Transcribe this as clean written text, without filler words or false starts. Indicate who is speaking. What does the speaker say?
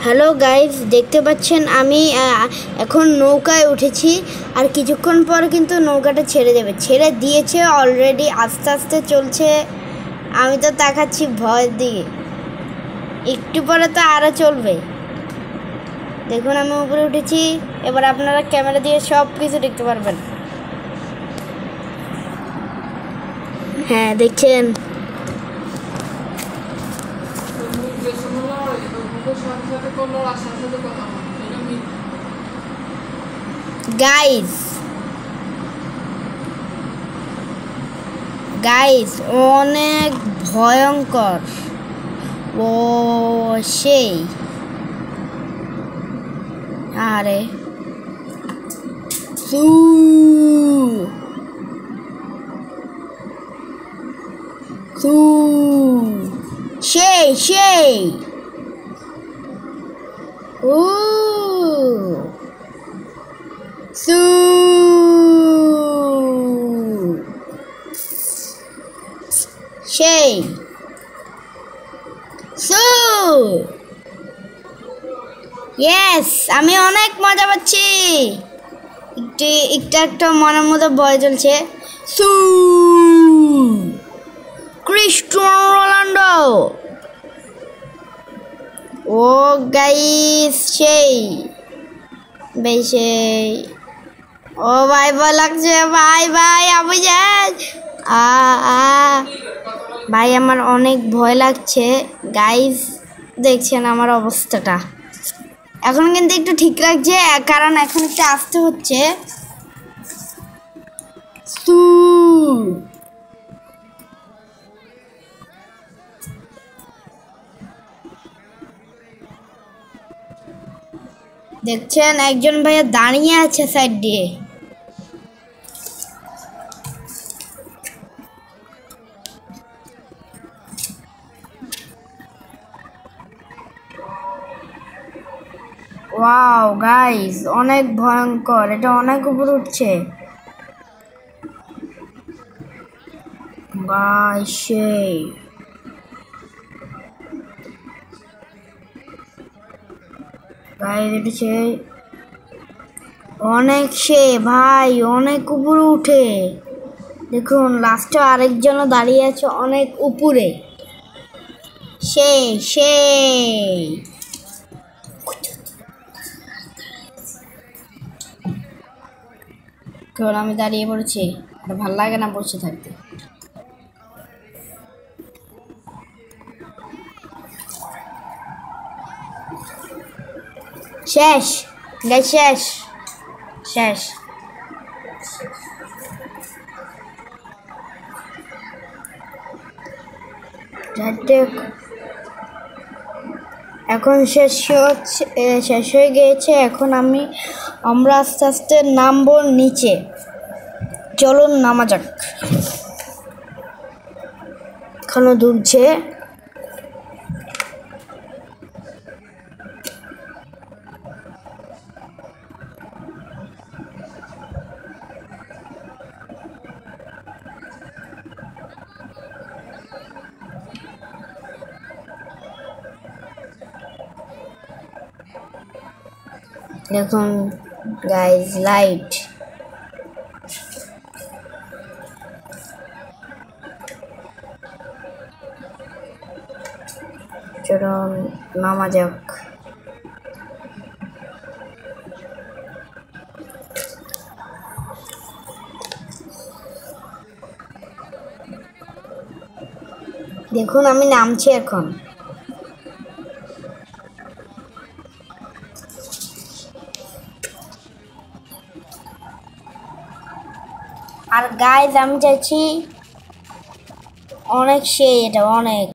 Speaker 1: Hello guys, দেখতে পাচ্ছেন আমি এখন নৌকায় উঠেছি। আর কিছুক্ষণ পর কিন্তু নৌকাটা ছেড়ে দেবে, ছেড়ে দিয়েছে অলরেডি, আস্তে আস্তে চলছে। আমি তো তাকাচ্ছি ভয়ের দিকে, একটু পরে তো আরও চলবে। দেখুন আমি উপরে উঠেছি, এবার আপনারা ক্যামেরা দিয়ে সব কিছু দেখতে পারবেন। হ্যাঁ দেখছেন, গাইস অনেক ভয়ঙ্কর। ও সেই আরে সেই ও সু সেই ইয়েস, আমি অনেক মজা পাচ্ছি। একটু মনের মধ্যে ভয় চলছে। ক্রিস্টিয়ানো রোনাল্ডো, ও গাইস সেই বেশি। ও ভাই ভয় লাগছে, ভাই আমি যাই। ভাই আমার অনেক ভয় লাগছে গাইস, দেখছেন আমার অবস্থাটা। এখন কিন্তু একটু ঠিক লাগছে, কারণ এখন একটু আসতে হচ্ছে। দেখছেন একজন ভাইয়া দাঁড়িয়ে আছে সাইড দিয়ে। ওয়াও গাইস, অনেক ভয়ঙ্কর, এটা অনেক উপরে উঠছে গাইস। সেই গাইস, এটা সেই অনেক, সে ভাই অনেক উপরে উঠে। দেখুন লাস্টে আরেকজনও দাঁড়িয়ে আছে অনেক উপরে। সেই কারণ আমি দাঁড়িয়ে পড়েছি, ভাল লাগে না বসে থাকতে। শেষ গাইস, শেষ। এখন শেষ হয়ে গিয়েছে। এখন আমরা আস্তে আস্তে নামবো নিচে। চলুন নামা যাক। এখনো দুলছে। দেখুন গাইস, লাইট। চলুন নামা যাক। দেখুন আমি নামছি এখন। আর গাইস আমি চাইছি অনেক, এটা অনেক